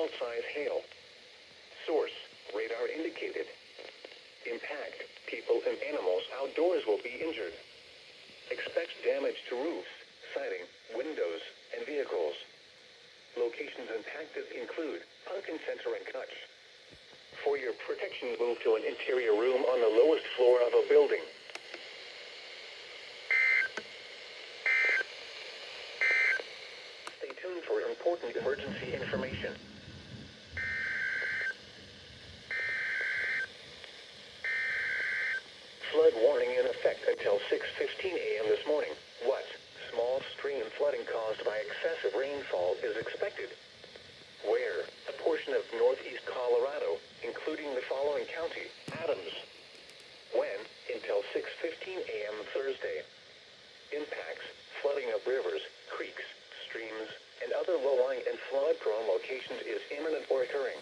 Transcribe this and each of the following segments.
ball-sized hail. Source, radar indicated. Impact, people and animals outdoors will be injured. Expect damage to roofs, siding, windows, and vehicles. Locations impacted include Pumpkin Center and Kutch. For your protection, move to an interior room on the lowest floor of a building. Stay tuned for important emergency information. Flood warning in effect until 6:15 a.m. this morning. What? Small stream flooding caused by excessive rainfall is expected. Where? A portion of northeast Colorado, including the following county: Adams. When? Until 6:15 a.m. Thursday. Impacts: flooding of rivers, creeks, streams, and other low-lying and flood-prone locations is imminent or occurring.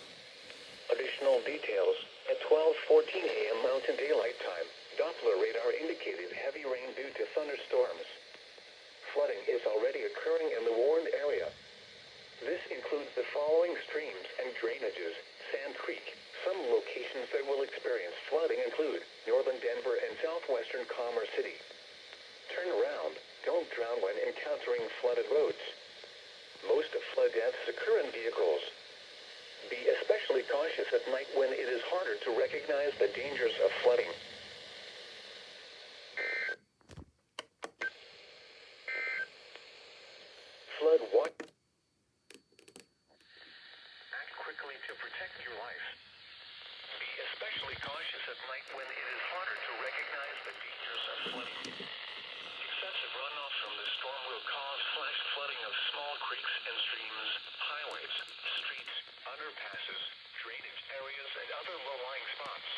Additional details: at 12:14 a.m. Mountain Daylight Time, Doppler radar indicated heavy rain due to thunderstorms. Flooding is already occurring in the warned area. This includes the following streams and drainages: Sand Creek. Some locations that will experience flooding include northern Denver and southwestern Commerce City. Turn around. Don't drown when encountering flooded roads. Most of flood deaths occur in vehicles. Be especially cautious at night when it is harder to recognize the dangers of flooding. Flood watch. Act quickly to protect your life. Be especially cautious at night when it is harder to recognize the dangers of flooding. Excessive runoff from the storm will cause flash flooding of small creeks and streams, highways, streets, underpasses, drainage areas, and other low-lying spots.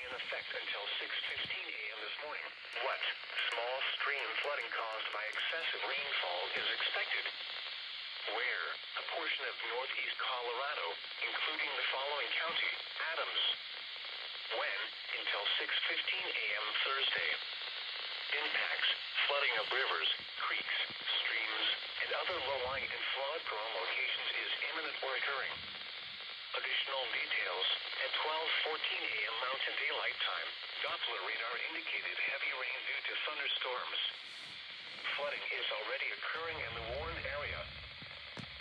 In effect until 6:15 a.m. this morning. What? Small stream flooding caused by excessive rainfall is expected. Where? A portion of northeast Colorado, including the following county: Adams. When? Until 6:15 a.m. Thursday. Impacts: flooding of rivers, creeks, streams, and other low-lying and flood-prone locations is imminent or occurring. Additional details: at 12:14 a.m. Mountain Daylight Time, Doppler radar indicated heavy rain due to thunderstorms. Flooding is already occurring in the warned area.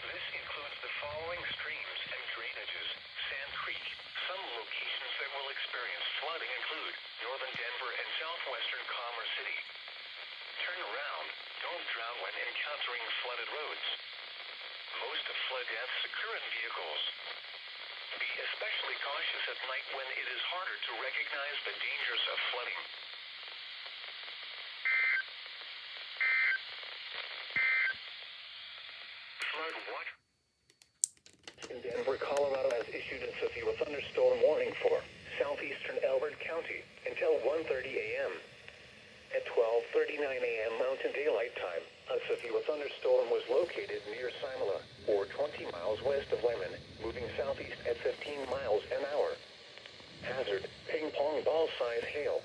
This includes the following streams and drainages: Sand Creek. Some locations that will experience flooding include northern Denver and southwestern Commerce City. Turn around. Don't drown when encountering flooded roads. Most of flood deaths occur in vehicles. Be especially cautious at night when it is harder to recognize the dangers of flooding. Flood watch in Denver, Colorado has issued a severe thunderstorm warning for southeastern Elbert County until 1:30 a.m. At 12:39 a.m. Mountain Daylight Time, a severe thunderstorm was located near Simula, or 20 miles west of Lemon, moving southeast at 15 miles an hour. Hazard: ping-pong ball-sized hail.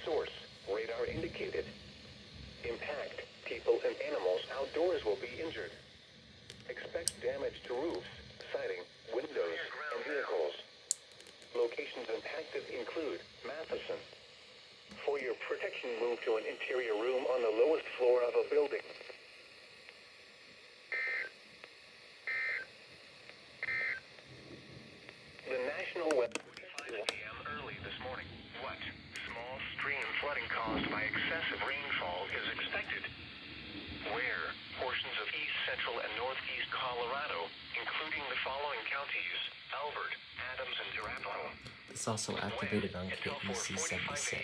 Source: radar indicated. Impact: people and animals outdoors will be injured. Expect damage to roofs, siding, windows, and vehicles. Locations impacted include Matheson. For your protection, move to an interior room on the lowest floor of a building. The National Weather 5 a.m. early this morning. What? Small stream flooding caused by excessive rainfall is expected. Where? Portions of east, central, and northeast Colorado, including the following counties: Albert, Adams, and Arapahoe. It's also activated on KEC 76.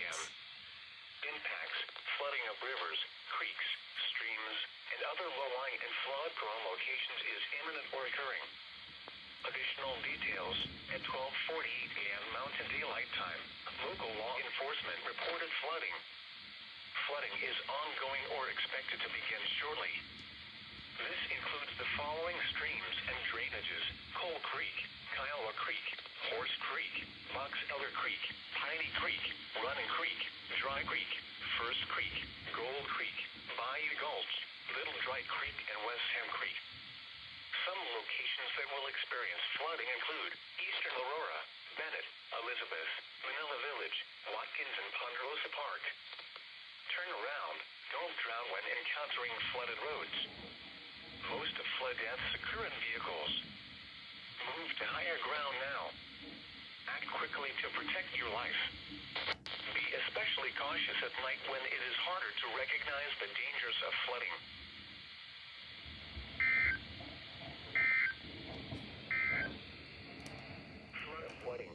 Impacts: flooding of rivers, creeks, streams, and other low-lying and flood-prone locations is imminent or occurring. Additional details: at 12:48 a.m. Mountain Daylight Time, local law enforcement reported flooding. Flooding is ongoing or expected to begin shortly. This includes the following streams and drainages: Coal Creek, Kiowa Creek, Horse Creek, Box Elder Creek, Piney Creek, Running Creek, Dry Creek, First First Creek, Gold Creek, Bayou Gulch, Little Dry Creek, and West Ham Creek. Some locations that will experience flooding include Eastern Aurora, Bennett, Elizabeth, Manila Village, Watkins, and Ponderosa Park. Turn around. Don't drown when encountering flooded roads. Most of flood deaths occur in vehicles. Move to higher ground now. Act quickly to protect your life. Be especially cautious at night when it is harder to recognize the dangers of flooding. Flooding.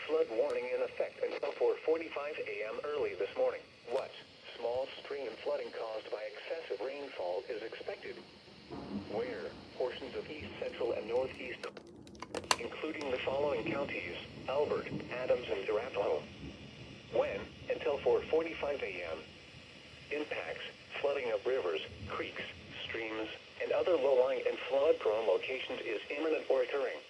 Flood warning in effect until 4:45 a.m. early this morning. What? Small stream flooding caused by excessive rainfall is expected. Where? Portions of east, central, and northeast, including the following counties: Albert, Adams, and Arapahoe. When? Until 4:45 a.m. Impacts: flooding of rivers, creeks, streams, and other low-lying and flood-prone locations is imminent or occurring.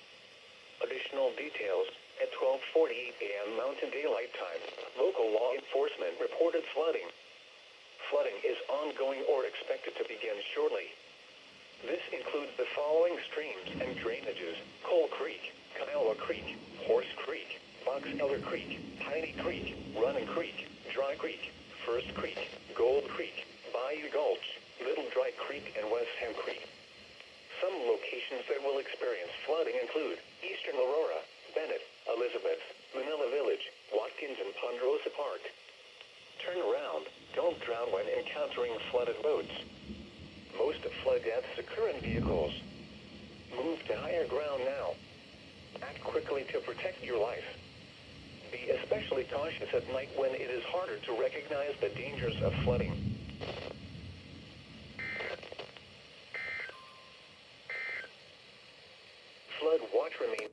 Additional details: at 12:48 a.m. Mountain Daylight Time, local law enforcement reported flooding. Flooding is ongoing or expected to begin shortly. This includes the following streams and drainages: Coal Creek, Kiowa Creek, Horse Creek, Box Elder Creek, Piney Creek, Running Creek, Dry Creek, First Creek, Gold Creek, Bayou Gulch, Little Dry Creek, and West Ham Creek. Some locations that will experience flooding include Eastern Aurora, Bennett, Elizabeth, Manila Village, Watkins, and Ponderosa Park. Turn around. Don't drown when encountering flooded roads. Most of flood deaths occur in vehicles. Move to higher ground now. Act quickly to protect your life. Be especially cautious at night when it is harder to recognize the dangers of flooding. Flood watch remain.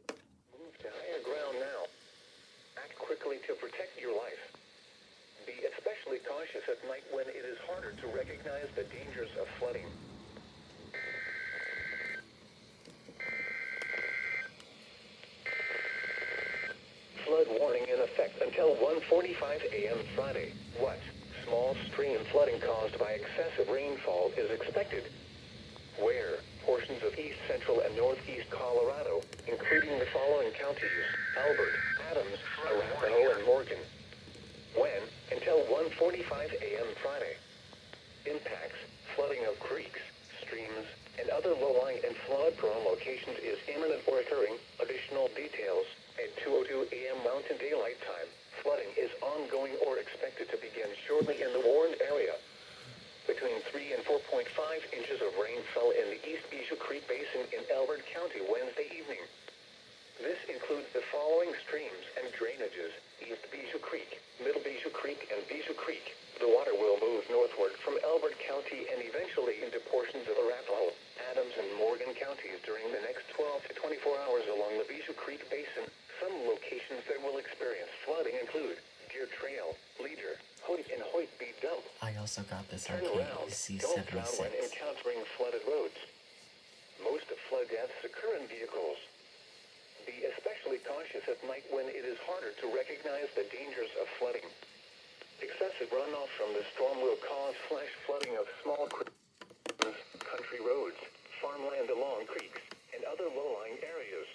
Move to higher ground now. Act quickly to protect your life. Be especially cautious at night when it is harder to recognize the dangers of flooding. Flood warning in effect until 1:45 a.m. Friday. What? Small stream flooding caused by excessive rainfall is expected. Where? Portions of east, central, and northeast Colorado, including the following counties: Albert, Adams, Arapahoe, and Morgan. When? Until 1:45 a.m. Friday. Impacts: flooding of creeks, streams, and other low-lying and flood-prone locations is imminent or occurring. Additional details: at 2:02 a.m. Mountain Daylight Time, flooding is ongoing or expected to begin shortly in the warned area. Between 3 and 4.5 inches of rain fell in the East Bijou Creek Basin in Elbert County Wednesday evening. This includes the following streams and drainages: East Bijou Creek, Middle Bijou Creek, and Bijou Creek. The water will move northward from Elbert County and eventually into portions of Arapahoe, Adams, and Morgan counties during the next 12 to 24 hours along the Bijou Creek Basin. Some locations that will experience flooding include Deer Trail, Leader, Hoyt, and Hoyt B. Dump. I also got this on Turn around. Don't drown when KEC76. encountering flooded roads. Most of flood deaths occur in vehicles. Be especially cautious at night when it is harder to recognize the dangers of flooding. Excessive runoff from the storm will cause flash flooding of small creeks, country roads, farmland along creeks, and other low-lying areas.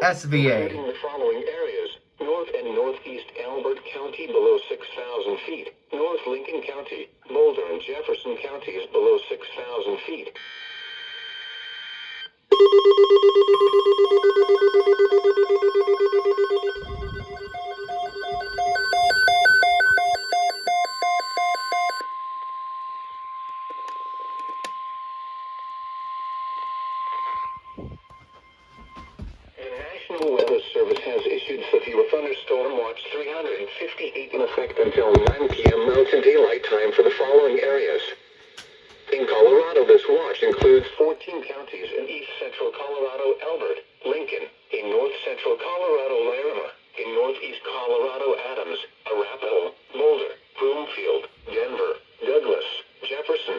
SVA. Including the following areas: North and Northeast Albert County below 6,000 feet, North Lincoln County, Boulder and Jefferson counties below 6,000 feet. National Weather Service has issued severe thunderstorm watch 358 in effect until 9 p.m. Mountain Daylight Time for the following areas. In Colorado, this watch includes 14 counties in east central Colorado: Elbert, Lincoln; in north central Colorado, Larimer; in northeast Colorado, Adams, Arapahoe, Boulder, Broomfield, Denver, Douglas, Jefferson,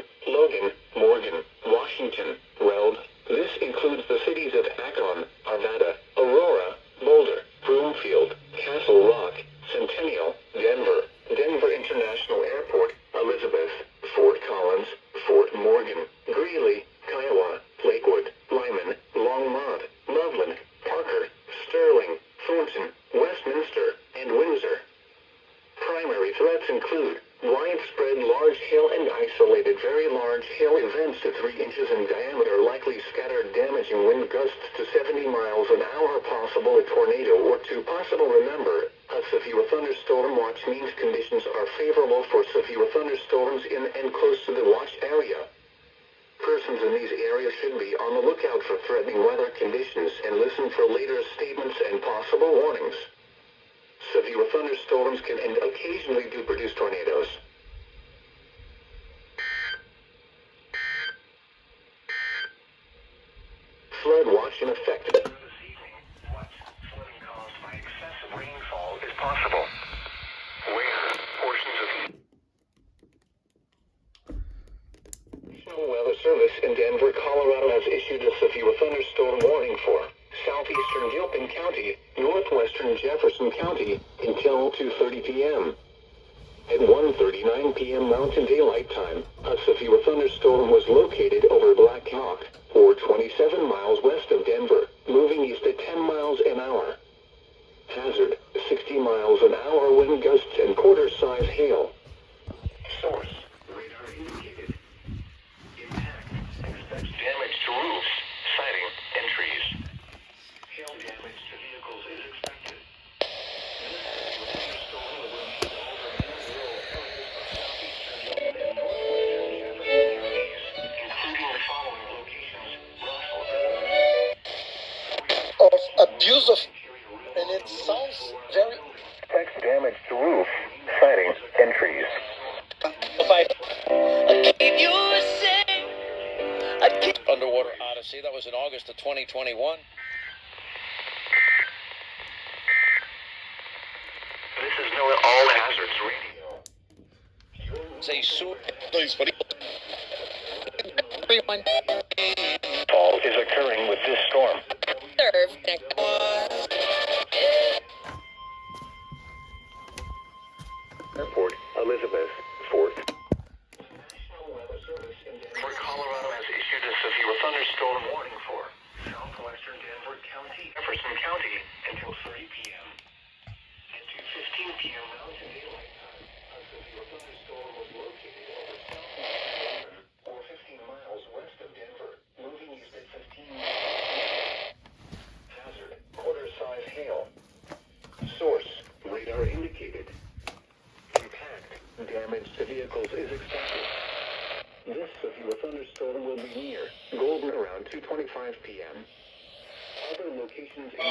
large hail and isolated very large hail events to 3 inches in diameter likely scattered damaging wind gusts to 70 miles an hour, possible a tornado or two possible. Remember, a severe thunderstorm watch means conditions are favorable for severe thunderstorms in and close to the watch area. Persons in these areas should be on the lookout for threatening weather conditions and listen for later statements and possible warnings. Severe thunderstorms can and occasionally do produce tornadoes. Flood watch in effect. This evening, what flooding caused by excessive rainfall is possible? Where portions of National Weather Service in Denver, Colorado has issued a severe thunderstorm warning for southeastern Gilpin County, northwestern Jefferson County until 2:30 p.m. At 1:39 p.m. Mountain Daylight Time, a severe thunderstorm was located over Black Hawk, or 27 miles west of Denver, moving east at 10 miles an hour. Hazard, 60 miles an hour wind gusts and quarter-size hail. Source, radar indicated. Impact, expects damage to roofs, siding, and trees. Hail damage to vehicles is expected. Of abuse of, and it sounds very. Expects damage to roofs, siding, and trees. Underwater Odyssey, that was in August of 2021. This is NOAA All Hazards Radio. Say soon. Fall is occurring with this storm. Airport, Elizabeth, Fort. National Weather Service in Denver, Colorado has issued a severe thunderstorm warning for southwestern Denver County, Jefferson County until 3 p.m. At 2:15 p.m. Mountain Daylight Time, a severe thunderstorm was located over southwestern Denver, or 15 miles west of Denver, moving east at 15 miles. Hazard, quarter-size hail. Source, radar indicated. Impact, damage to vehicles is expected. This severe thunderstorm will be near Golden around 2:25 p.m. Other locations in the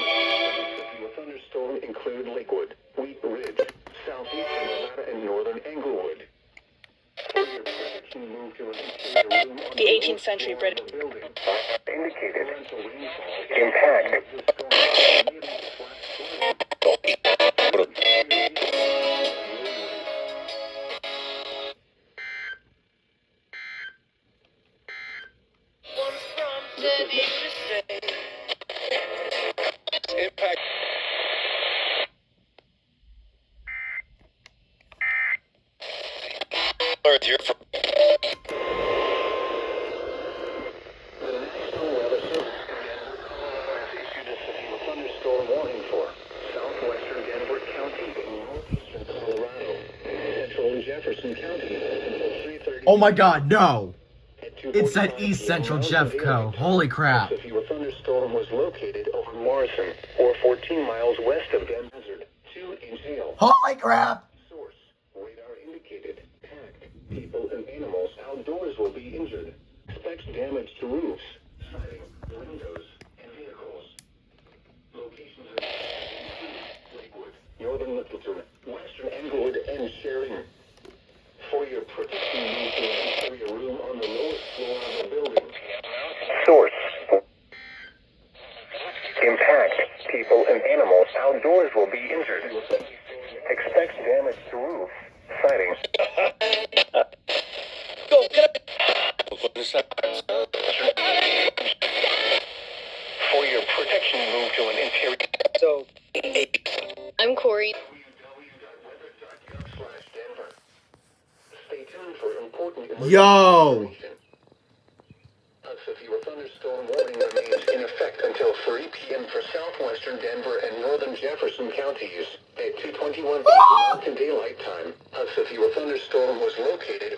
severe thunderstorm include Lakewood, Wheat Ridge, southeastern Nevada, and northern Englewood. For your protection, move to an interior room on The 18th century British building. Indicated. Impact. Impact. Alert here for. The National Weather Service in Denver, Colorado has issued a severe thunderstorm warning for southwestern Denver County and northeastern Colorado, central Jefferson County until 3:30. Oh my god, no! At It said 2:45 East Central p.m. Jeffco. Mountain Holy crap. A severe thunderstorm was located over Morrison, or 14 miles west of Denver. 2-inch hail. Holy crap! Source, radar indicated. Packed, people and animals outdoors will be injured. Expects damage to roofs, siding, windows, and vehicles. Locations include Lakewood, northern Littleton, western Englewood, and Sheridan. For your protection, move to an interior room on the lowest floor of the building. Source. Impact, people and animals outdoors will be injured. Expects damage to roof, siding. Go, get For your protection, move to an interior. So, I'm Corey. www.weather.gov/Denver. Stay tuned for important Yo! information. A severe thunderstorm warning remains in effect until 3 p.m. for southwestern Denver and northern Jefferson counties. At 2:21 p.m. Mountain Daylight Time, a severe thunderstorm was located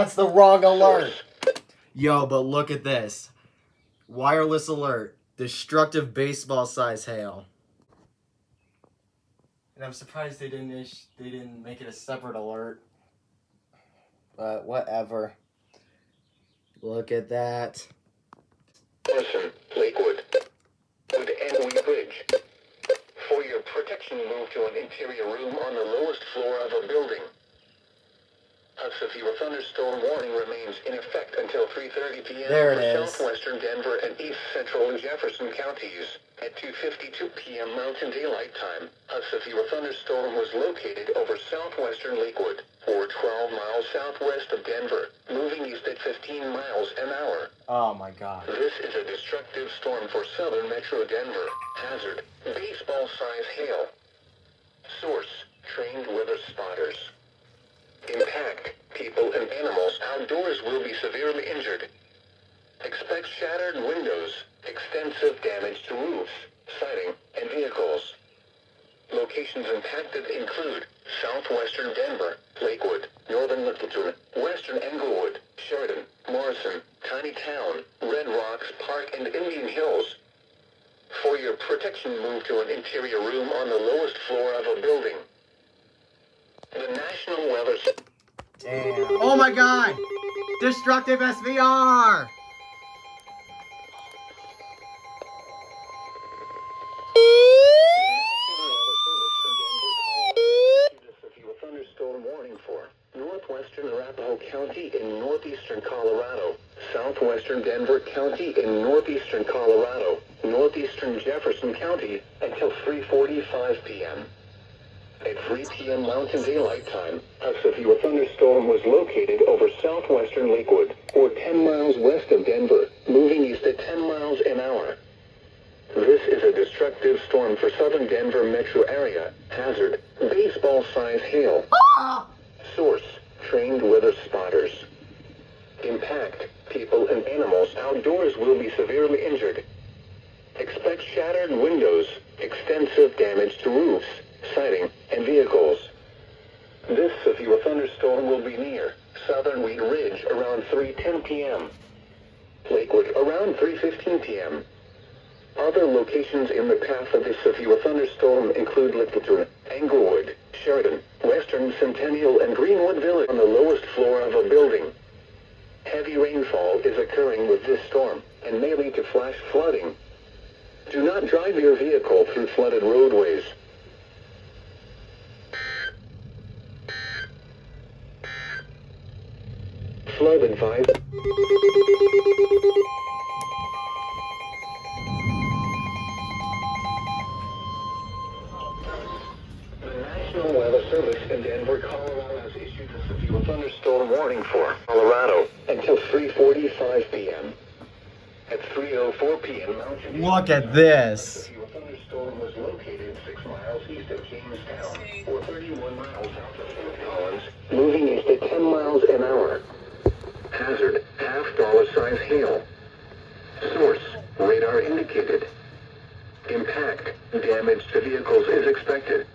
That's the wrong alert. Yo, but look at this. Wireless alert. Destructive baseball-size hail. And I'm surprised they didn't make it a separate alert. But whatever. Look at that. Morrison, Lakewood, Wood and Wheat Bridge. For your protection, move to an interior room on the lowest floor of a building. A severe thunderstorm warning remains in effect until 3:30 p.m. There it for is. southwestern Denver and east central Jefferson counties. At 2:52 p.m. Mountain Daylight Time, a severe thunderstorm was located over southwestern Lakewood, or 12 miles southwest of Denver, moving east at 15 miles an hour. Oh my god. This is a destructive storm for southern Metro Denver. Hazard, baseball-size hail. Source, trained weather spotters. Impact, people and animals outdoors will be severely injured. Expect shattered windows, extensive damage to roofs, siding, and vehicles. Locations impacted include southwestern Denver, Lakewood, northern Littleton, western Englewood, Sheridan, Morrison, Tiny Town, Red Rocks Park, and Indian Hills. For your protection, move to an interior room on the lowest floor of a building. The National Weather... Damn. Oh my god! Destructive SVR! Thunderstorm warning for northwestern Arapahoe County in northeastern Colorado, southwestern Denver County in northeastern Colorado, northeastern Jefferson County until 3:45 p.m. At 3 p.m. Mountain Daylight Time, a severe thunderstorm was located over southwestern Lakewood, or 10 miles west of Denver, moving east at 10 miles an hour. This is a destructive storm for southern Denver metro area. Hazard, baseball-size hail. Source, trained weather spotters. Impact, people and animals outdoors will be severely injured. Expect shattered windows, extensive damage to roofs, siding, and vehicles. This severe thunderstorm will be near southern Wheat Ridge around 3:10 p.m. Lakewood around 3:15 p.m. Other locations in the path of this severe thunderstorm include Littleton, Englewood, Sheridan, Western Centennial, and Greenwood Village on the lowest floor of a building. Heavy rainfall is occurring with this storm and may lead to flash flooding. Do not drive your vehicle through flooded roadways. Flood advice. The National Weather Service in Denver, Colorado has issued a severe thunderstorm warning for Colorado until 3:45 p.m. At 3:04 p.m. Mountain Look at this. The thunderstorm was located 6 miles east of Jamestown, or 31 miles south of Fort Collins, moving east at 10 miles an hour. Hazard, half-dollar-size hail. Source, radar indicated. Impact, damage to vehicles is expected.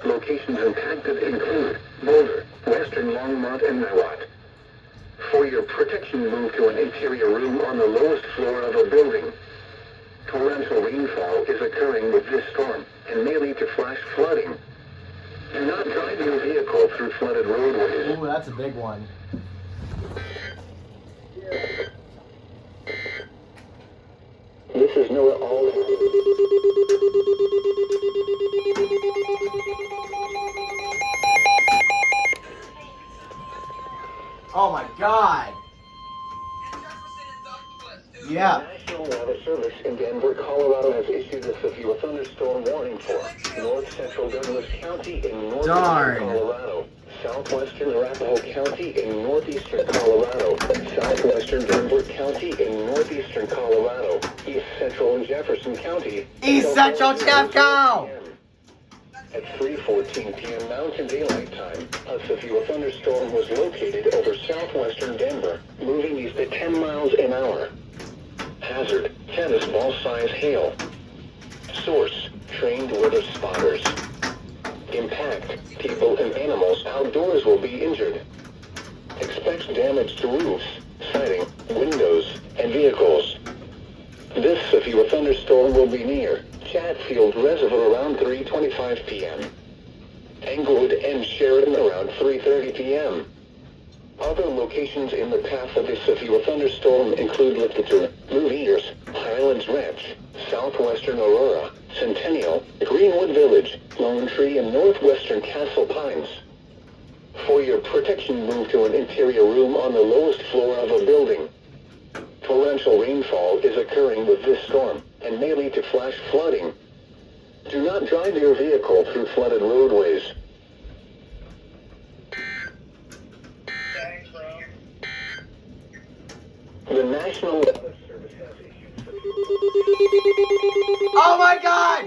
Locations impacted include Boulder, Western Longmont, and Niwot. For your protection, move to an interior room on the lowest floor of a building. Torrential rainfall is occurring with this storm and may lead to flash flooding. Do not drive your vehicle through flooded roadways. Ooh, that's a big one. This is Noah All. Oh my god! Yeah. The National Weather Service in Denver, Colorado has issued a severe thunderstorm warning for north central Douglas County in northeastern Colorado, southwestern Arapahoe County in northeastern Colorado, southwestern Denver County in northeastern Colorado, east central Jefferson County. East Central Jeffco! At 3:14 p.m. Mountain Daylight Time, a severe thunderstorm was located over southwestern Denver, moving east at 10 miles an hour. Hazard, tennis ball-size hail. Source, trained weather spotters. Impact, people and animals outdoors will be injured. Expect damage to roofs, siding, windows, and vehicles. This severe thunderstorm will be near Chatfield Reservoir around 3:25 p.m. Englewood and Sheridan around 3:30 p.m. Other locations in the path of this severe thunderstorm include Littleton, Louviers, Highlands Ranch, southwestern Aurora, Centennial, Greenwood Village, Lone Tree, and northwestern Castle Pines. For your protection, move to an interior room on the lowest floor of a building. Torrential rainfall is occurring with this storm and may lead to flash flooding. Do not drive your vehicle through flooded roadways. The National Weather Service has issued Oh my god!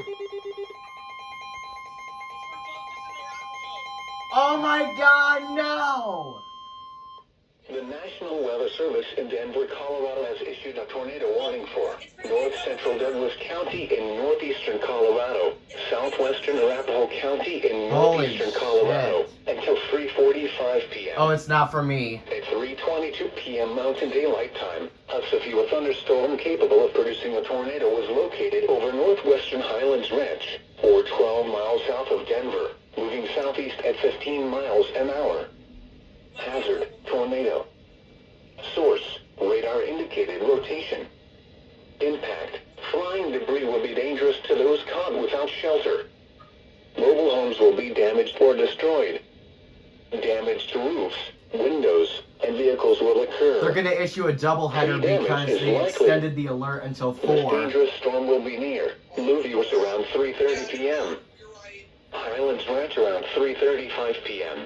Oh my god, no! The National Weather Service in Denver, Colorado has issued a tornado warning for north central Douglas County in northeastern Colorado, southwestern Arapahoe County in northeastern Colorado until 3:45 p.m. Oh, it's not for me. At 3:22 p.m. Mountain Daylight Time, a severe thunderstorm capable of producing a tornado was located over northwestern Highlands Ranch, or 12 miles south of Denver, moving southeast at 15 miles an hour. Hazard, tornado. Source, radar indicated rotation. Impact, flying debris will be dangerous to those caught without shelter. Mobile homes will be damaged or destroyed. Damage to roofs, windows, and vehicles will occur. They're gonna issue a doubleheader because they extended the alert until 4. This dangerous storm will be near Louviers around 3:30 p.m. Highlands Ranch around 3:35 p.m.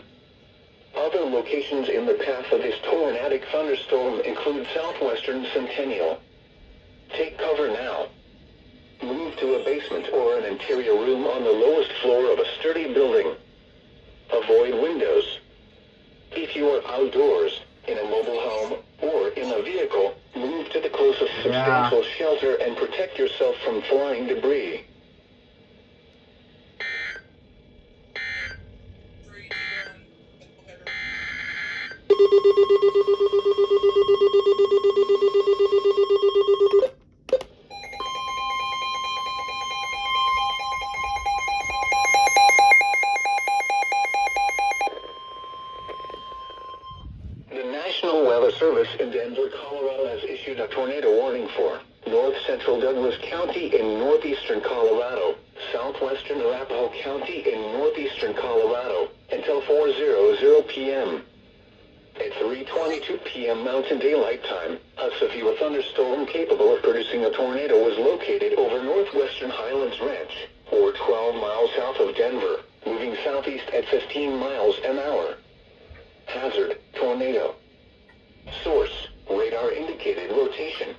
Other locations in the path of this tornadic thunderstorm include southwestern Centennial. Take cover now. Move to a basement or an interior room on the lowest floor of a sturdy building. Avoid windows. If you are outdoors, in a mobile home, or in a vehicle, move to the closest substantial shelter and protect yourself from flying debris. The National Weather Service in Denver, Colorado has issued a tornado warning for north central Douglas County in northeastern Colorado, southwestern Arapahoe County in northeastern Colorado until 4:00 p.m. At 3:22 p.m. Mountain Daylight Time, a severe thunderstorm capable of producing a tornado was located over northwestern Highlands Ranch, or 12 miles south of Denver, moving southeast at 15 miles an hour. Hazard, tornado. Source, radar indicated rotation.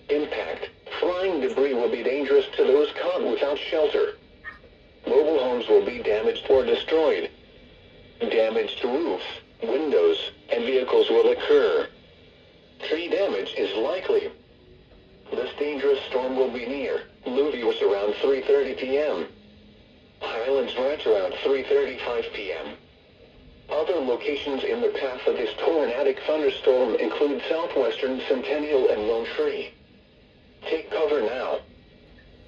Impact, flying debris will be dangerous to those caught without shelter. Mobile homes will be damaged or destroyed. Damage to roofs, windows, and vehicles will occur. Tree damage is likely. This dangerous storm will be near Louviers around 3:30 p.m. Highlands Ranch around 3:35 p.m. Other locations in the path of this tornadic thunderstorm include southwestern Centennial and Lone Tree. Take cover now.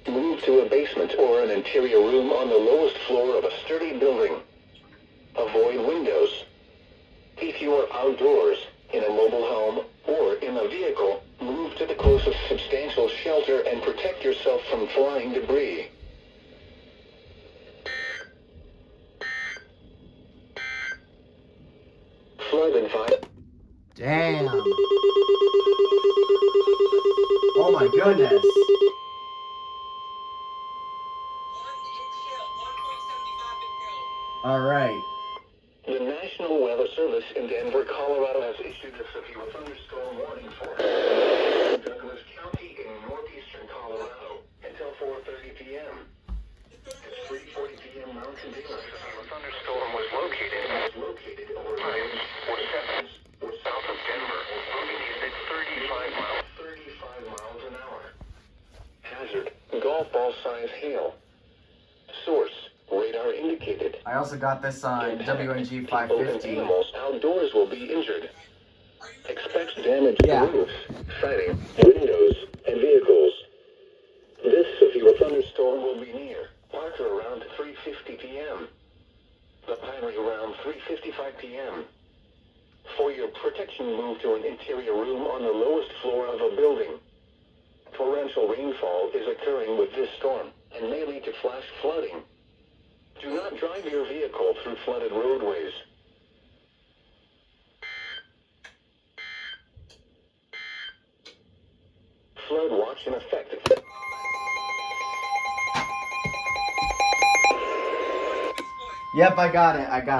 Move to a basement or an interior room on the lowest floor of a sturdy building. Avoid windows. If you are outdoors, in a mobile home, or in a vehicle, move to the closest substantial shelter and protect yourself from flying debris. Flood advisory. Damn. Oh my goodness. Alright. The National Weather Service in Denver, Colorado has issued a severe thunderstorm warning for Douglas County in northeastern Colorado until 4:30 p.m. At 3:40 p.m. Mountain Daylight Time, a thunderstorm was located over Pines or Sevens or south of Denver, moving east at 35 miles an hour. Hazard, golf ball size hail. Source, radar indicated. I also got this on WNG People and 550. animals outdoors will be injured. Expect damage Yeah. to roofs, siding, windows, and vehicles. This severe thunderstorm will be near Parker around 3:50 p.m. The Pinery around 3:55 p.m. For your protection, move to an interior room on the lowest floor of a building. Torrential rainfall is occurring with this storm and may lead to flash flooding. Do not drive your vehicle through flooded roadways. Flood watch in effect. Yep, I got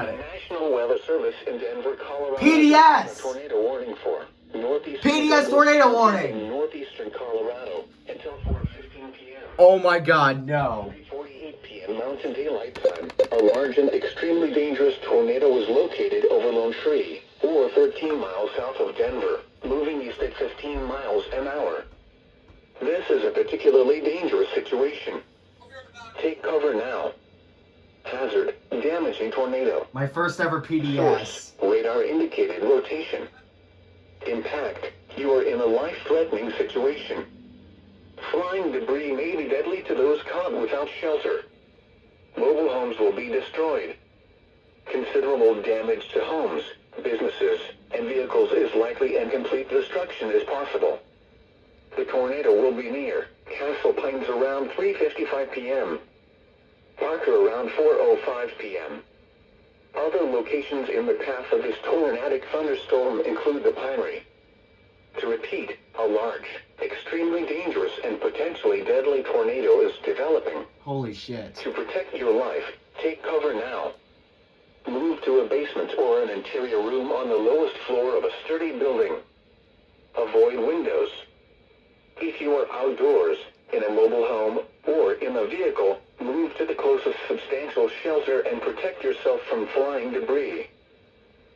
it. National Weather Service in Denver, Colorado. PDS! A tornado warning for northeastern PDS tornado warning! in northeastern Colorado until 4:15 p.m. Oh my god, no. 3:48 p.m. Mountain Daylight Time. A large and extremely dangerous tornado was located over Lone Tree, or 13 miles south of Denver, moving east at 15 miles an hour. This is a particularly dangerous situation. Take cover now. Hazard, damaging tornado. My first ever PDS. Source, radar indicated rotation. Impact, you are in a life-threatening situation. Flying debris may be deadly to those caught without shelter. Mobile homes will be destroyed. Considerable damage to homes, businesses, and vehicles is likely, and complete destruction is possible. The tornado will be near Castle Pines around 3:55 p.m. Parker around 4:05 p.m. Other locations in the path of this tornadic thunderstorm include the Pinery. To repeat, a large, extremely dangerous, and potentially deadly tornado is developing. Holy shit. To protect your life, take cover now. Move to a basement or an interior room on the lowest floor of a sturdy building. Avoid windows. If you are outdoors, in a mobile home, or in a vehicle, move to the closest substantial shelter and protect yourself from flying debris.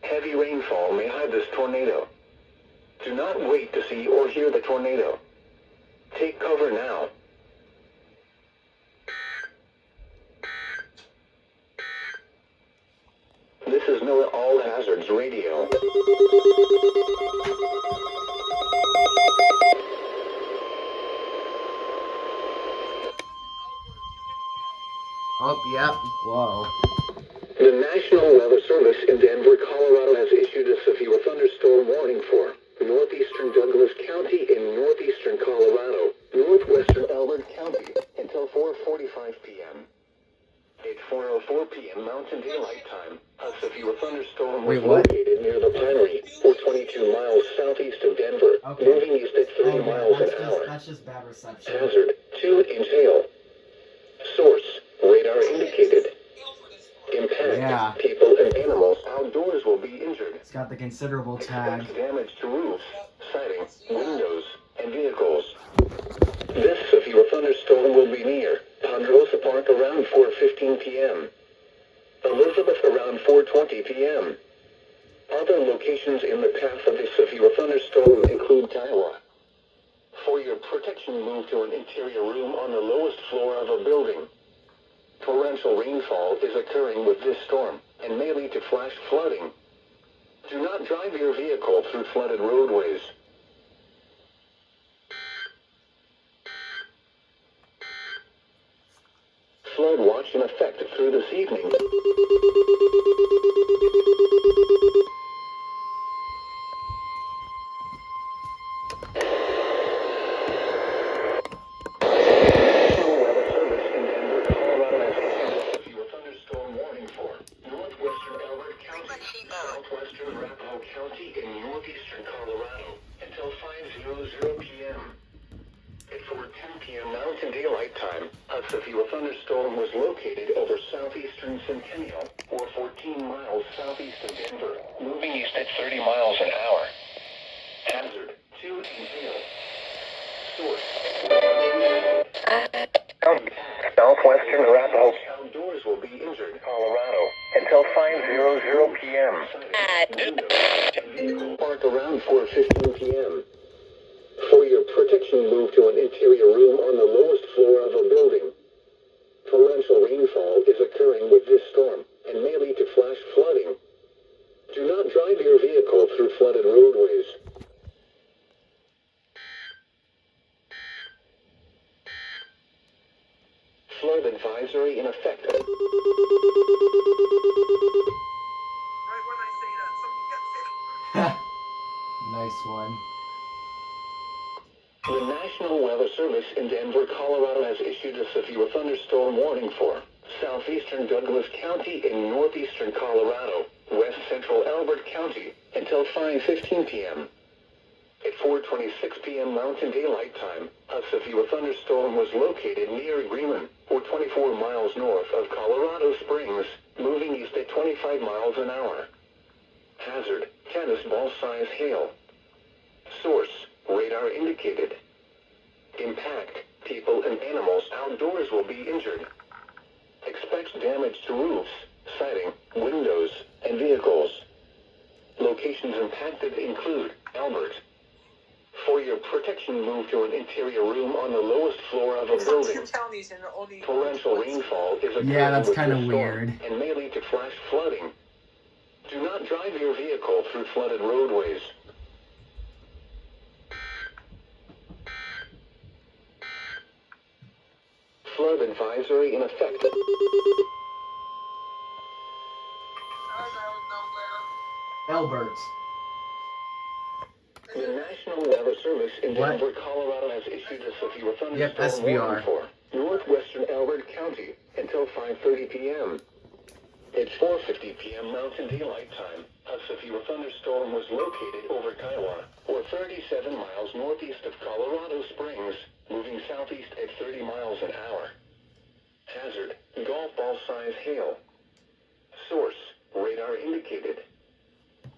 Heavy rainfall may hide this tornado. Do not wait to see or hear the tornado. Take cover now. This is NOAA All Hazards Radio. Oh, yep. Whoa. The National Weather Service in Denver, Colorado has issued a severe thunderstorm warning for northeastern Douglas County in northeastern Colorado, northwestern Elbert County until 4:45 p.m. At 4:04 p.m. Mountain Daylight Time, a severe thunderstorm was Wait, what? located near the Pinery, or 22 miles southeast of Denver, Okay. moving east at 30 miles an hour. That's just bad reception. Hazard, 2 inch hail. Source, radar indicated. Impact, Yeah. people and animals outdoors will be injured. It's got the considerable tag. Expect damage to roofs, siding, windows, and vehicles. This severe thunderstorm will be near Ponderosa Park around 4:15 p.m. Elizabeth around 4:20 p.m. Other locations in the path of the severe thunderstorm include Kiowa. For your protection, move to an interior room on the lowest floor of a building. Torrential rainfall is occurring with this storm and may lead to flash flooding. Do not drive your vehicle through flooded roadways. Flood watch in effect through this evening. National Weather Service in Denver, Colorado has issued a severe thunderstorm warning for northwestern Elbert County, southwestern Arapahoe County, and northeastern Colorado until 5:00 p.m. At 4:10 p.m. Mountain Daylight Time, a severe thunderstorm was located over southeastern Centennial, or 14 miles southeast of Denver, moving east at 30 miles an hour. Hazard, 2 in hail. Source, southwestern Arapahoe outdoors will be injured, Colorado, until 5:00 p.m. Vehicle parked around 4:15 p.m. For your protection, move to an interior room on the lowest floor of a building. Torrential rainfall is occurring with this storm and may lead to flash flooding. Do not drive Flood advisory in effect. Right when I say that, somebody gets it. Nice one. The National Weather Service in Denver, Colorado has issued a severe thunderstorm warning for southeastern Douglas County in northeastern Colorado, west central Elbert County, until 5:15 p.m. At 4:26 p.m. Mountain Daylight Time, a severe thunderstorm was located near Greenland, or 24 miles north of Colorado Springs, moving east at 25 miles an hour. Hazard, tennis ball size hail. Source, radar indicated. Impact, people and animals outdoors will be injured. Expects damage to roofs, siding, windows, and vehicles. Locations impacted include Albert. For your protection, move to an interior room on the lowest floor of a It's not building. 2 counties and only Torrential rainfall is occurring Yeah, that's with kinda this storm weird. and may lead to flash flooding. Do not drive your vehicle through flooded roadways. Flood advisory in effect. out of nowhere. Albert. The National Weather Service in What? Denver, Colorado has issued a severe thunderstorm Yep, SVR. warning for northwestern Elbert County until 5:30 p.m. At 4:50 p.m. Mountain Daylight Time, a severe thunderstorm was located over Kiowa, or 37 miles northeast of Colorado Springs, moving southeast at 30 miles an hour. Hazard, golf ball size hail. Source, radar indicated.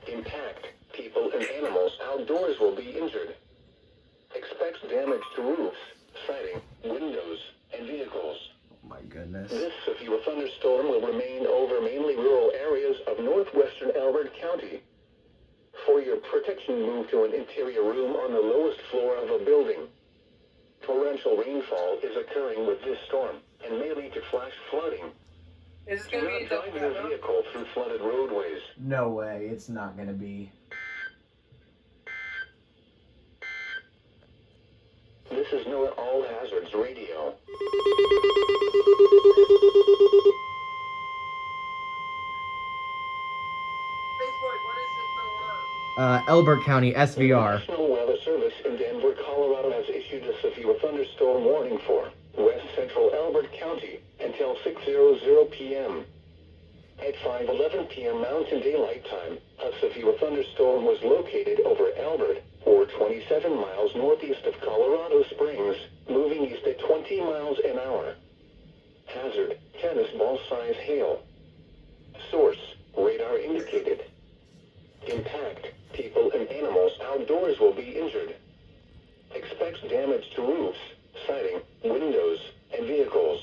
Impact, people and animals outdoors will be injured. Expects damage to roofs, siding, windows, and vehicles. Oh my goodness. This severe thunderstorm will remain over mainly rural areas of northwestern Elbert County. For your protection, move to an interior room on the lowest floor of a building. Torrential rainfall is occurring with this storm and may lead to flash flooding. Is this Do gonna be not drive your vehicle through flooded roadways. No way, it's not gonna be. This is NOAA All Hazards Radio. Baseboy, what is it the word? Elbert County, The SVR. National Weather Service in Denver, Colorado has issued a severe thunderstorm warning for west central Elbert County until 6:00 p.m. At 5:11 p.m. Mountain Daylight Time, a severe thunderstorm was located over Elbert, or 27 miles northeast of Colorado Springs, moving east at 20 miles an hour. Hazard, tennis ball size hail. Source, radar indicated. Impact, people and animals outdoors will be injured. Expects damage to roofs, siding, windows, and vehicles.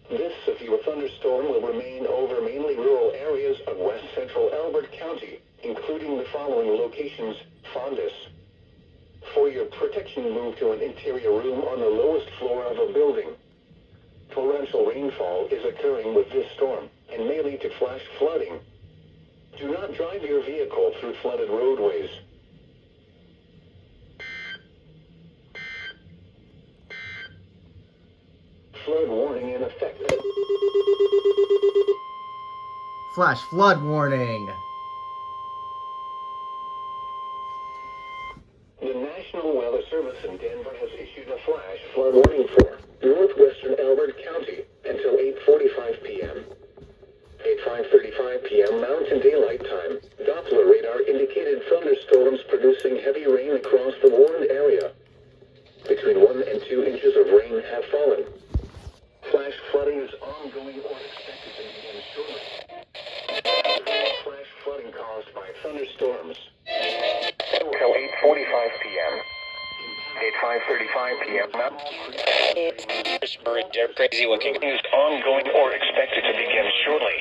This severe thunderstorm will remain over mainly rural areas of west central Elbert County, including the following locations: Fondas. For your protection, move to an interior room on the lowest floor of a building. Torrential rainfall is occurring with this storm and may lead to flash flooding. Do not drive your vehicle through flooded roadways. Flood warning in effect. Flash flood warning. The National Weather Service in Denver has issued a flash flood warning for northwestern Elbert County until 8:45 p.m. At 5:35 p.m. Mountain Daylight Time, Doppler radar indicated thunderstorms producing heavy rain across the warned area. Between 1 and 2 inches of rain have fallen. Flash flooding is ongoing or expected to begin shortly. Flash flooding caused by thunderstorms. Until 8:45 p.m. At 5:35 p.m. Crazy looking. Is ongoing or expected to begin shortly.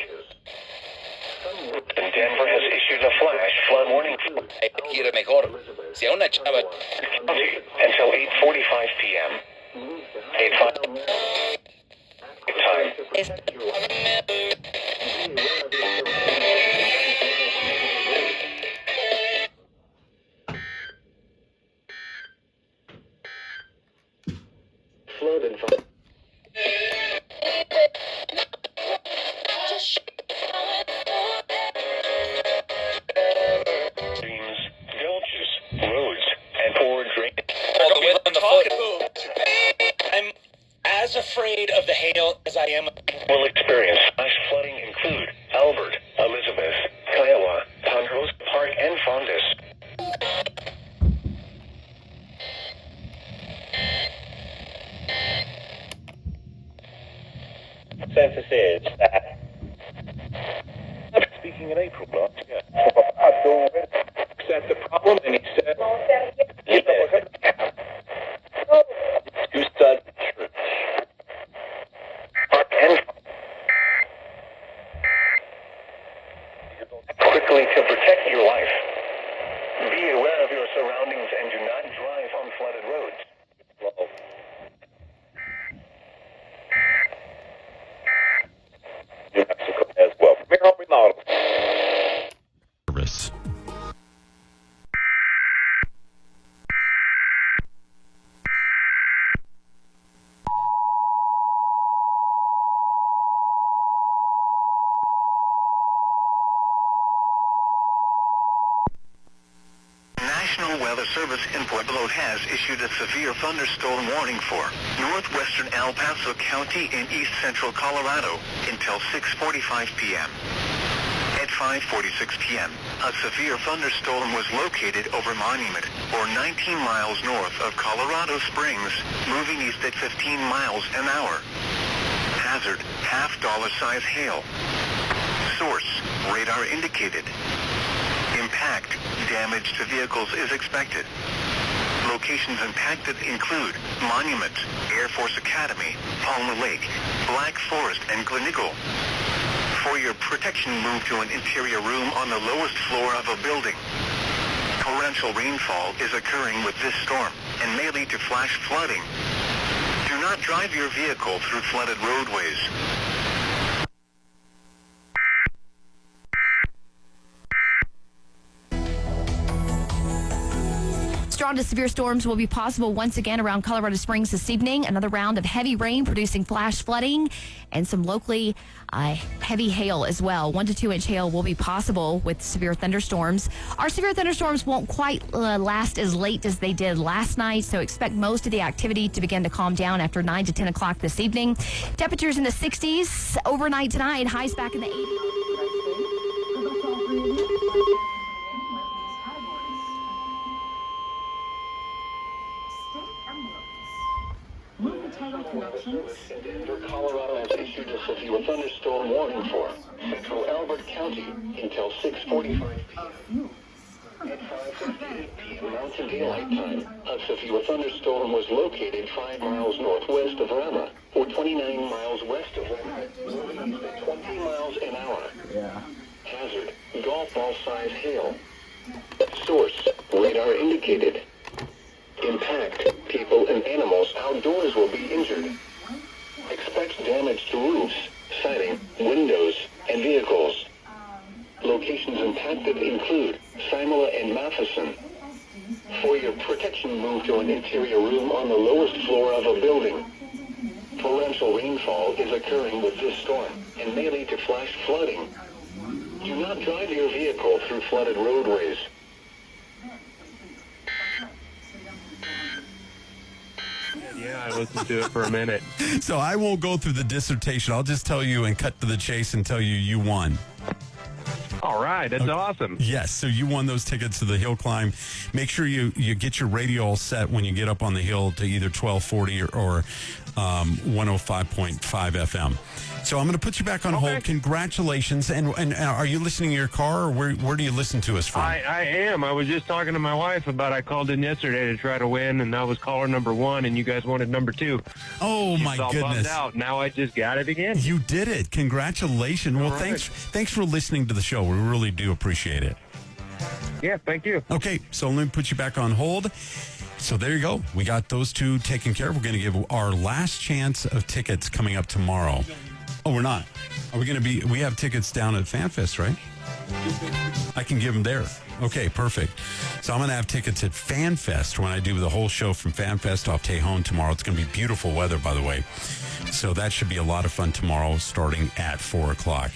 Denver has issued a flash flood warning Quiere mejor. Si a una chava until 8:45 p.m. 8:5 time. Flood advisory. afraid of the hail as I am. Will experience flash flooding include Albert, Elizabeth, Kiowa, Ponderosa Park, and Fondas. Census is that. Speaking in April last year. Said the problem, and he said, you said quickly to protect your life. Be aware of your surroundings and do not drive on flooded roads. New Mexico as well. Premier Home Remodel. Service. National Weather Service in Pueblo has issued a severe thunderstorm warning for northwestern El Paso County in east central Colorado until 6:45 p.m. At 5:46 p.m., a severe thunderstorm was located over Monument, or 19 miles north of Colorado Springs, moving east at 15 miles an hour. Hazard, half-dollar size hail. Source, radar indicated. Impact, damage to vehicles is expected. Locations impacted include Monument, Air Force Academy, Palmer Lake, Black Forest, and Glen Eagle. For your protection, move to an interior room on the lowest floor of a building. Torrential rainfall is occurring with this storm and may lead to flash flooding. Do not drive your vehicle through flooded roadways. Strong to severe storms will be possible once again around Colorado Springs this evening. Another round of heavy rain producing flash flooding and some locally heavy hail as well. 1 to 2 inch hail will be possible with severe thunderstorms. Our severe thunderstorms won't quite last as late as they did last night, so expect most of the activity to begin to calm down after 9 to 10 o'clock this evening. Temperatures in the 60s overnight tonight, highs back in the 80s. Denver, Colorado has issued a severe thunderstorm warning for central Albert County until 6:45 p.m. At 5:58 p.m. Mountain Daylight Time, a severe thunderstorm was located 5 miles northwest of Rama, or 29 miles west of Rama, moving east at 20 miles an hour. Yeah. Hazard, golf ball size hail. Source, radar indicated. Impact, people and animals outdoors will be injured. Expect damage to roofs, siding, windows, and vehicles. Locations impacted include Simula and Matheson. For your protection, move to an interior room on the lowest floor of a building. Torrential rainfall is occurring with this storm and may lead to flash flooding. Do not drive your vehicle through flooded roadways. Yeah, I listened to it for a minute. So I won't go through the dissertation. I'll just tell you and cut to the chase and tell you won. All right, that's awesome. Yes, so you won those tickets to the hill climb. Make sure you get your radio all set when you get up on the hill to either 1240 or 105.5 FM. So I'm going to put you back on hold. Congratulations. And are you listening to your car, or where do you listen to us from? I am. I was just talking to my wife about I called in yesterday to try to win, and I was caller number 1, and you guys wanted number 2. Oh, my all goodness. Bummed out. Now I just got it again. You did it. Congratulations. Well, right. thanks for listening to the show. We really do appreciate it. Yeah, thank you. Okay, so let me put you back on hold. So there you go. We got those two taken care of. We're going to give our last chance of tickets coming up tomorrow. Oh, we're not. Are we going to be? We have tickets down at FanFest, right? I can give them there. Okay, perfect. So I'm going to have tickets at FanFest when I do the whole show from FanFest off Tejon tomorrow. It's going to be beautiful weather, by the way. So that should be a lot of fun tomorrow starting at 4 o'clock.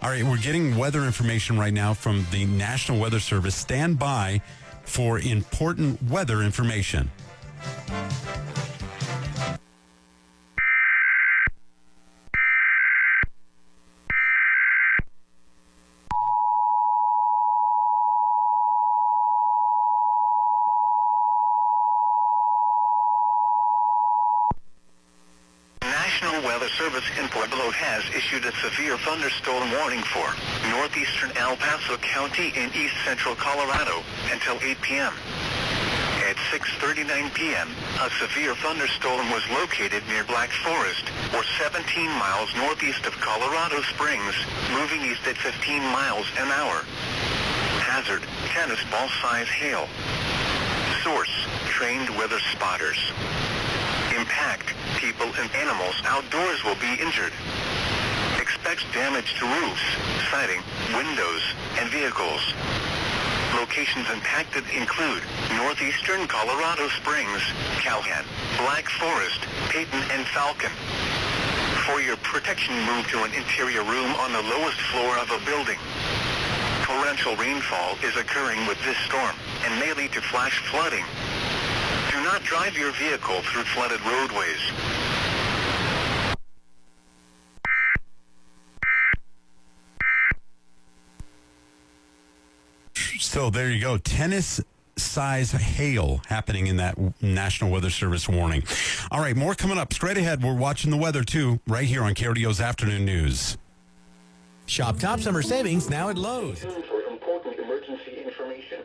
All right, we're getting weather information right now from the National Weather Service. Stand by for important weather information. National Weather Service in Pueblo has issued a severe thunderstorm warning for northeastern El Paso County in east central Colorado until 8 p.m. At 6:39 p.m., a severe thunderstorm was located near Black Forest, or 17 miles northeast of Colorado Springs, moving east at 15 miles an hour. Hazard, tennis ball size hail. Source, trained weather spotters. Impact, people and animals outdoors will be injured. Expect damage to roofs, siding, windows, and vehicles. Locations impacted include northeastern Colorado Springs, Calhoun, Black Forest, Peyton, and Falcon. For your protection, move to an interior room on the lowest floor of a building. Torrential rainfall is occurring with this storm and may lead to flash flooding. Do not drive your vehicle through flooded roadways. So there you go. Tennis-size hail happening in that National Weather Service warning. All right, more coming up. Straight ahead, we're watching the weather, too, right here on KRDO's Afternoon News. Shop top summer savings now at Lowe's. For important emergency information.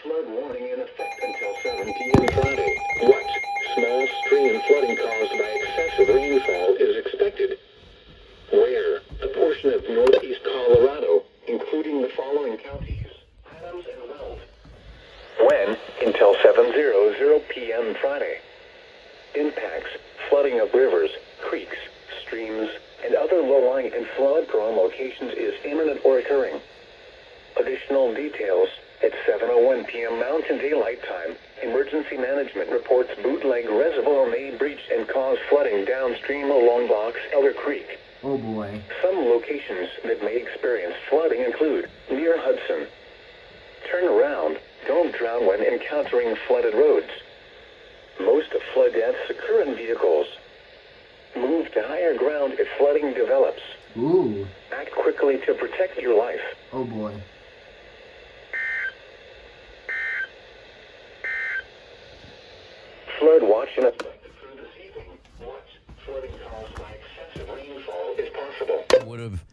Flood warning in effect until 7 p.m. Friday. What? Small stream flooding caused by excessive rainfall is expected. Where? A portion of northeast Colorado, including the following counties: Adams and Weld. When? Until 7:00 p.m. Friday. Impacts: flooding of rivers, creeks, streams, and other low-lying and flood-prone locations is imminent or occurring. Additional details: at 7:01 p.m. Mountain Daylight Time, Emergency Management reports Bootleg Reservoir may breach and cause flooding downstream along Box Elder Creek. Oh boy. Some locations that may experience flooding include near Hudson. Turn around. Don't drown when encountering flooded roads. Most flood deaths occur in vehicles. Move to higher ground if flooding develops. Ooh. Act quickly to protect your life. Oh boy. Flood watch in effect through this evening. What? Flooding caused by excessive rainfall is possible. Would have.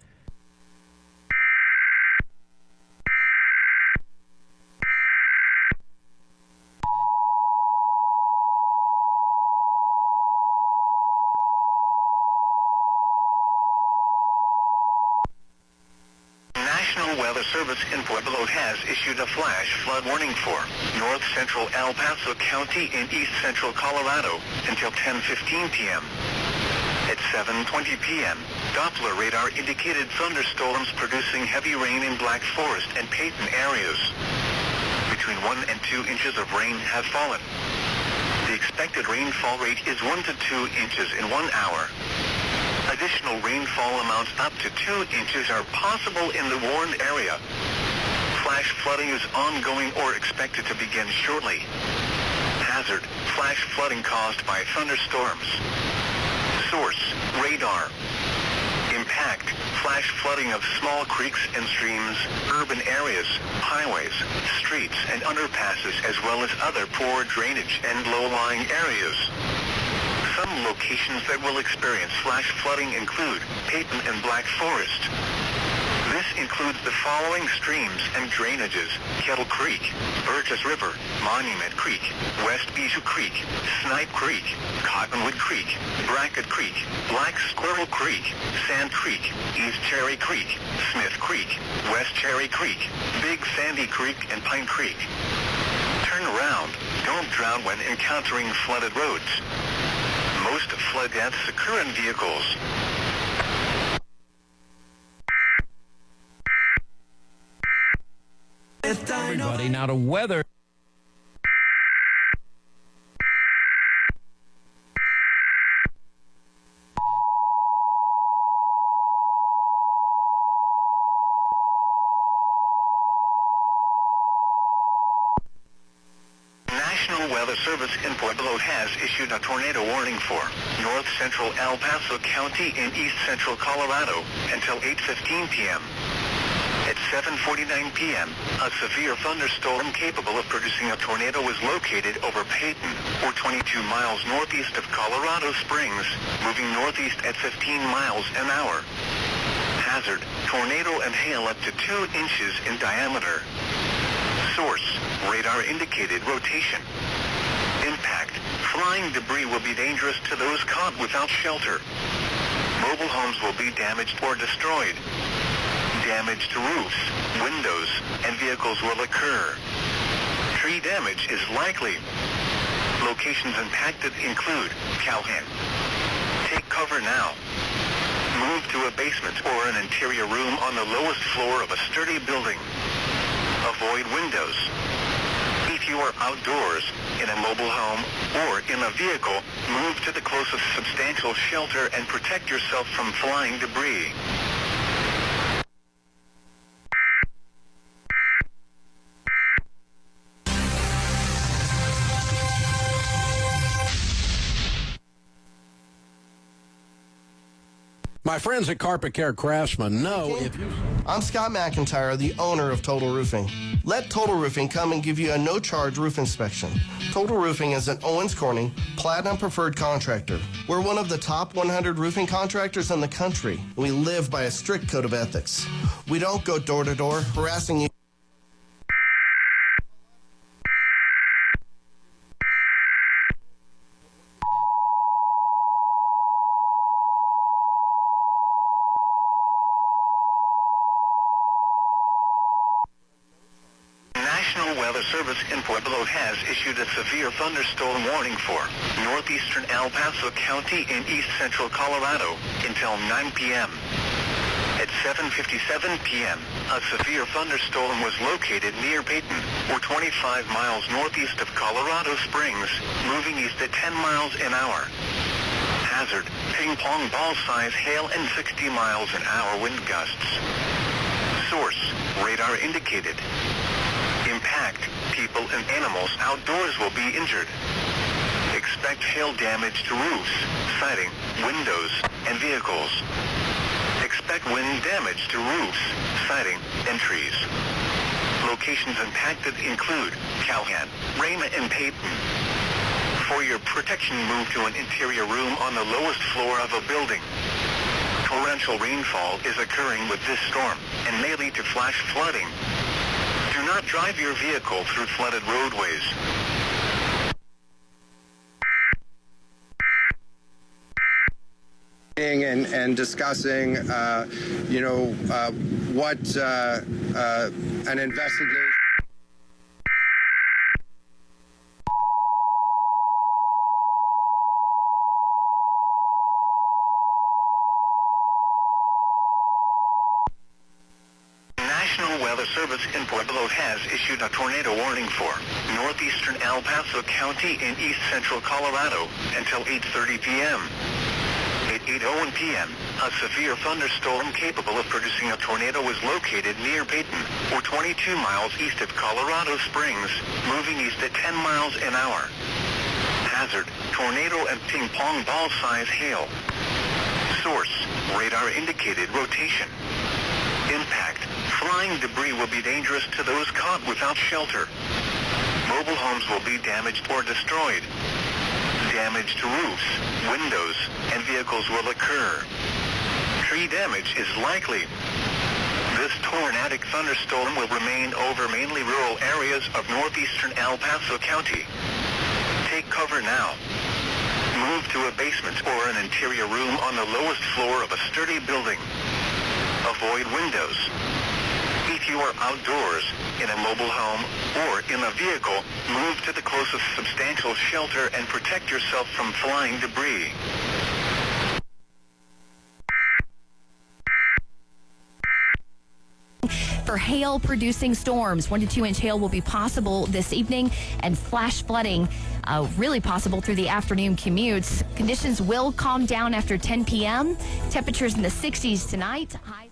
National Weather Service in Pueblo has issued a flash flood warning for north central El Paso County in east central Colorado until 10:15 p.m. At 7:20 p.m., Doppler radar indicated thunderstorms producing heavy rain in Black Forest and Peyton areas. Between 1 and 2 inches of rain have fallen. The expected rainfall rate is 1 to 2 inches in 1 hour. Additional rainfall amounts up to 2 inches are possible in the warned area. Flash flooding is ongoing or expected to begin shortly. Hazard: flash flooding caused by thunderstorms. Source: radar. Impact: flash flooding of small creeks and streams, urban areas, highways, streets, and underpasses, as well as other poor drainage and low-lying areas. Some locations that will experience flash flooding include Peyton and Black Forest. This includes the following streams and drainages: Kettle Creek, Burgess River, Monument Creek, West Bijou Creek, Snipe Creek, Cottonwood Creek, Brackett Creek, Black Squirrel Creek, Sand Creek, East Cherry Creek, Smith Creek, West Cherry Creek, Big Sandy Creek, and Pine Creek. Turn around. Don't drown when encountering flooded roads. Most flood deaths occur in vehicles. Everybody, now to weather. National Weather Service in Pueblo has issued a tornado warning for north central El Paso County in east central Colorado until 8:15 p.m. At 7:49 p.m., a severe thunderstorm capable of producing a tornado was located over Peyton, or 22 miles northeast of Colorado Springs, moving northeast at 15 miles an hour. Hazard, tornado and hail up to 2 inches in diameter. Source, radar indicated rotation. Impact, flying debris will be dangerous to those caught without shelter. Mobile homes will be damaged or destroyed. Damage to roofs, windows, and vehicles will occur. Tree damage is likely. Locations impacted include Calhoun. Take cover now. Move to a basement or an interior room on the lowest floor of a sturdy building. Avoid windows. If you are outdoors, in a mobile home, or in a vehicle, move to the closest substantial shelter and protect yourself from flying debris. My friends at Carpet Care Craftsman know if you... I'm Scott McIntyre, the owner of Total Roofing. Let Total Roofing come and give you a no-charge roof inspection. Total Roofing is an Owens Corning Platinum Preferred Contractor. We're one of the top 100 roofing contractors in the country. We live by a strict code of ethics. We don't go door-to-door harassing you. National Weather Service in Pueblo has issued a severe thunderstorm warning for northeastern El Paso County in east central Colorado until 9 p.m. At 7:57 p.m., a severe thunderstorm was located near Peyton, or 25 miles northeast of Colorado Springs, moving east at 10 miles an hour. Hazard, ping-pong ball-size hail and 60 miles an hour wind gusts. Source, radar indicated. Impact, people and animals outdoors will be injured. Expect hail damage to roofs, siding, windows, and vehicles. Expect wind damage to roofs, siding, and trees. Locations impacted include Calhoun, Raymond, and Peyton. For your protection, move to an interior room on the lowest floor of a building. Torrential rainfall is occurring with this storm and may lead to flash flooding. Do not drive your vehicle through flooded roadways. And discussing, what an investigation. National Weather Service in Pueblo has issued a tornado warning for northeastern El Paso County in east central Colorado until 8:30 p.m. At 8:01 p.m., a severe thunderstorm capable of producing a tornado was located near Peyton, or 22 miles east of Colorado Springs, moving east at 10 miles an hour. Hazard, tornado and ping-pong ball-size hail. Source, radar indicated rotation. Impact, flying debris will be dangerous to those caught without shelter. Mobile homes will be damaged or destroyed. Damage to roofs, windows, and vehicles will occur. Tree damage is likely. This tornadic thunderstorm will remain over mainly rural areas of northeastern El Paso County. Take cover now. Move to a basement or an interior room on the lowest floor of a sturdy building. Avoid windows. If you are outdoors, in a mobile home, or in a vehicle, move to the closest substantial shelter and protect yourself from flying debris. For hail-producing storms, 1 to 2 inch hail will be possible this evening, and flash flooding really possible through the afternoon commutes. Conditions will calm down after 10 p.m. Temperatures in the 60s tonight. High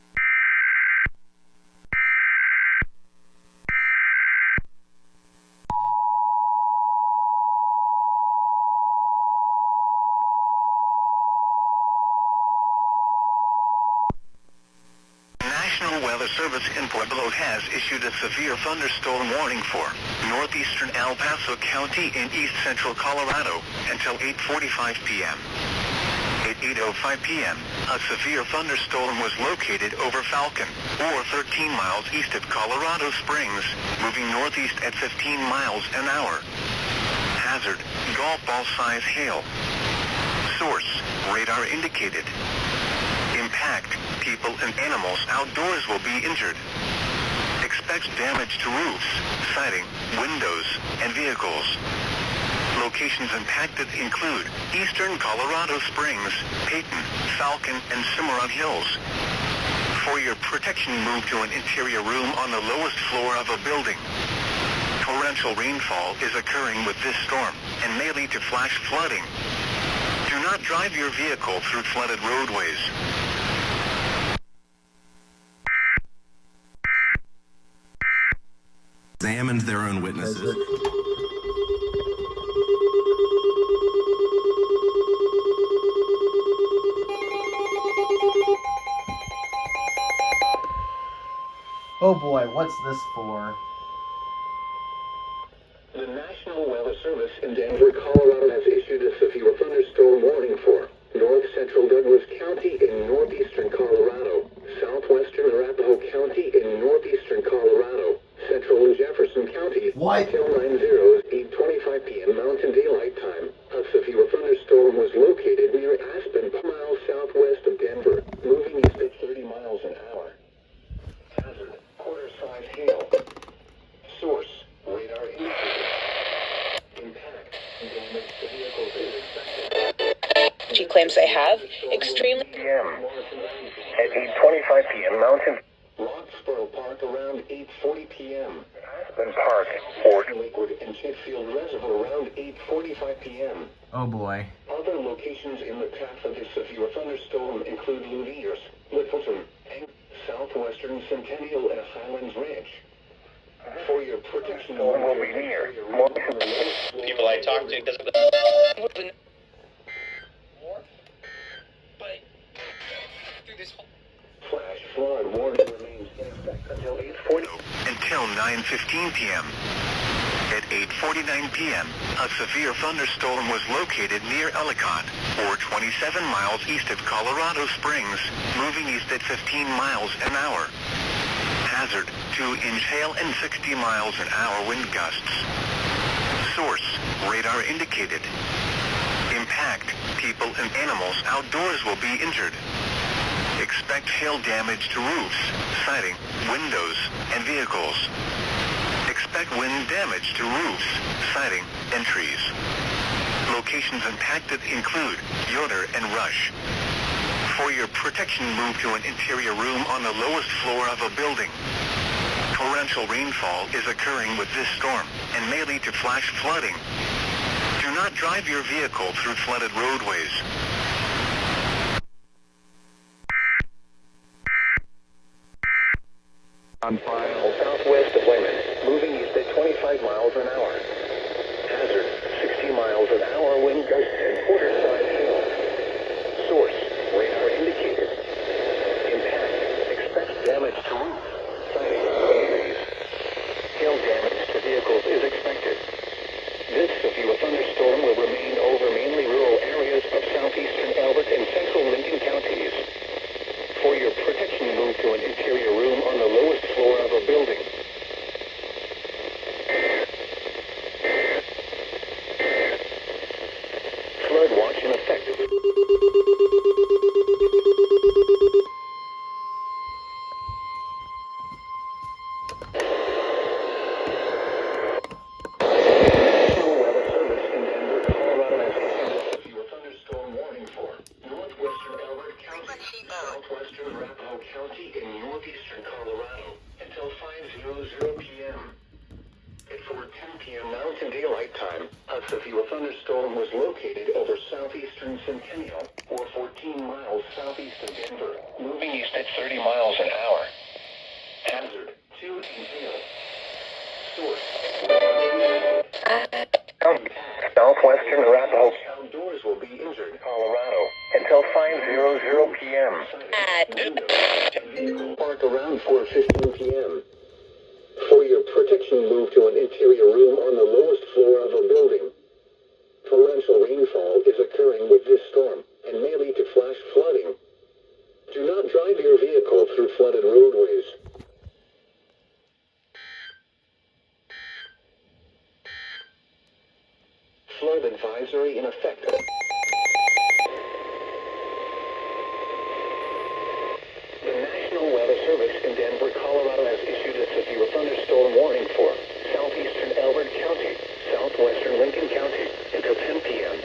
National Weather Weather Service in Pueblo has issued a severe thunderstorm warning for northeastern El Paso County in east central Colorado until 8:45 p.m. At 8:05 p.m., a severe thunderstorm was located over Falcon, or 13 miles east of Colorado Springs, moving northeast at 15 miles an hour. Hazard, golf ball size hail. Source, radar indicated. Impact, people and animals outdoors will be injured. Expect damage to roofs, siding, windows, and vehicles. Locations impacted include eastern Colorado Springs, Peyton, Falcon, and Cimarron Hills. For your protection, move to an interior room on the lowest floor of a building. Torrential rainfall is occurring with this storm and may lead to flash flooding. Do not drive your vehicle through flooded roadways. Examined their own witnesses. Oh boy, what's this for? The National Weather Service in Denver, Colorado has issued a severe thunderstorm warning for north central Douglas County in northeastern Colorado, southwestern Arapahoe County in northeastern Colorado, central and Jefferson County until 8:25 p.m. Mountain Daylight Time. A severe thunderstorm was located near Aspen, miles southwest of Denver, moving east at 30 miles an hour. Hazard, quarter-size hail. Source, radar indicated. Impact, damage to vehicles is expected. She claims they have extremely p.m. At 8:25 p.m. Mountain Roxborough Park around 8:40 p.m. Aspen Park, Fort Lakewood, and Chetfield Reservoir around 8:45 p.m. Oh boy. Other locations in the path of this severe thunderstorm include Luviers, Littleton, and southwestern Centennial and Highlands Ranch. For your protection, will be near. People I talk to. Flash flood warning remains in effect until 8:40. Until 9:15 p.m. At 8:49 p.m., a severe thunderstorm was located near Ellicott, or 27 miles east of Colorado Springs, moving east at 15 miles an hour. Hazard, 2-inch hail and 60 miles an hour wind gusts. Source, radar indicated. Impact, people and animals outdoors will be injured. Expect hail damage to roofs, siding, windows, and vehicles. Expect wind damage to roofs, siding, and trees. Locations impacted include Yoder and Rush. For your protection, move to an interior room on the lowest floor of a building. Torrential rainfall is occurring with this storm and may lead to flash flooding. Do not drive your vehicle through flooded roadways. On file southwest of Lehman, moving east at 25 miles an hour. Hazard, 60 miles an hour wind gusts and quarter-size hail. Source, radar indicated. Impact, expect damage to roofs, siding, and trees. Hail damage to vehicles is expected. This severe thunderstorm will remain over mainly rural areas of southeastern Elbert and central Lincoln counties. For your protection, move to an interior room on the lowest floor of a building. Flood watch in effect. National Weather Service in Denver, Colorado has issued a severe thunderstorm warning for northwestern Elbert County, southwestern Arapahoe County, and northeastern Colorado until 5:00 p.m. At 4:10 p.m. Mountain Daylight Time, a severe thunderstorm was located over southeastern Centennial, or 14 miles southeast of Denver, moving east at 30 miles an hour. Hazard, 2-inch hail. Source, southwestern Arapahoe outdoors will be injured. Colorado until 5:00 p.m. Park around 4:15 p.m. For your protection, move to an interior room on the lowest floor of a building. Torrential rainfall is occurring with this storm and may lead to flash flooding. Do not drive your vehicle through flooded roadways. Flood advisory in effect. The National Weather Service in Denver, Colorado has issued a severe thunderstorm warning for southeastern Elbert County, southwestern Lincoln County until 10 p.m.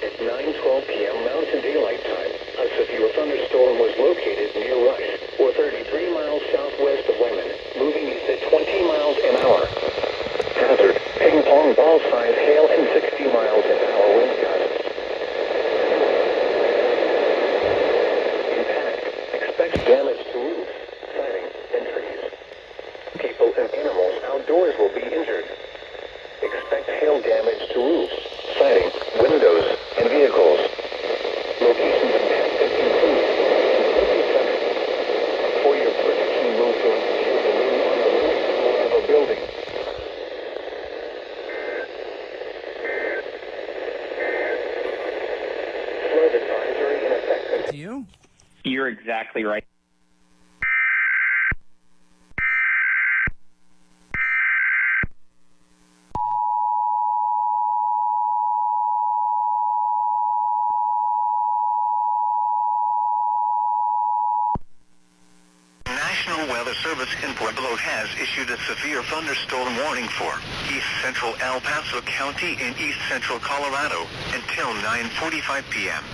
At 9:12 p.m. Mountain Daylight Time, a severe thunderstorm was located near Rush, or 33 miles southwest of Lemon, moving east at 20 miles an hour. Hazard, ping-pong ball-sized hail and 60 miles an hour wind gusts. Impact, expect damage to roofs, siding, and trees. People and animals outdoors will be injured. Expect hail damage to roofs, siding, windows, and vehicles. Locations impacted include Lincoln Center. For your protection, move to an interior room on the lowest floor of a building. Flood advisory in effect. To you? You're exactly right. National Weather Service in Pueblo has issued a severe thunderstorm warning for east central El Paso County in east central Colorado until 9:45 p.m.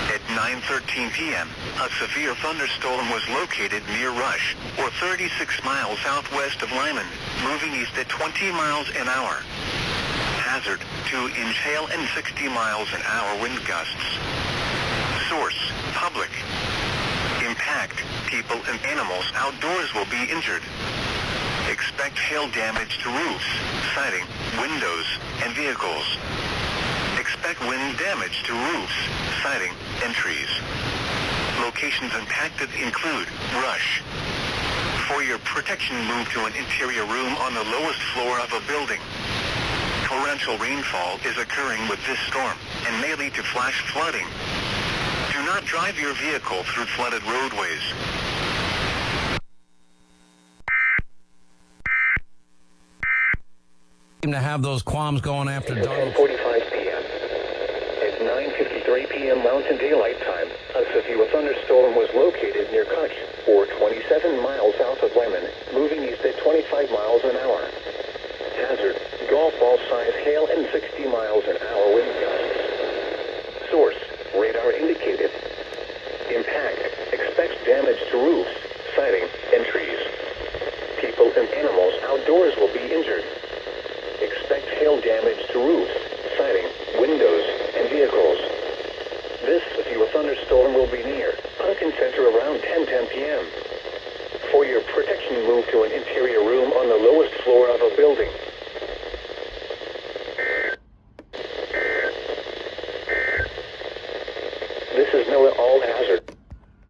At 9:13 p.m., a severe thunderstorm was located near Rush, or 36 miles southwest of Lyman, moving east at 20 miles an hour. Hazard, 2-inch hail and 60 miles an hour wind gusts. Source, public. Impact, people and animals outdoors will be injured. Expect hail damage to roofs, siding, windows, and vehicles. Expect wind damage to roofs, siding, and trees. Locations impacted include Rush. For your protection, move to an interior room on the lowest floor of a building. Torrential rainfall is occurring with this storm and may lead to flash flooding. Do not drive your vehicle through flooded roadways. Seem to have those qualms going after Donald. 10:45 p.m. At 9:53 p.m. Mountain Daylight Time, a severe thunderstorm was located near Kutch, or 27 miles south of Lemon, moving east at 25 miles an hour. Hazard, golf ball-sized hail and 60 miles an hour wind gusts. Source, radar indicated. Impact, expects damage to roofs, siding, and trees. People and animals outdoors will be injured. Expect hail damage to roofs, siding, windows, and vehicles. This severe thunderstorm will be near Pumpkin Center around 10:10 p.m. For your protection, move to an interior room on the lowest floor of a building.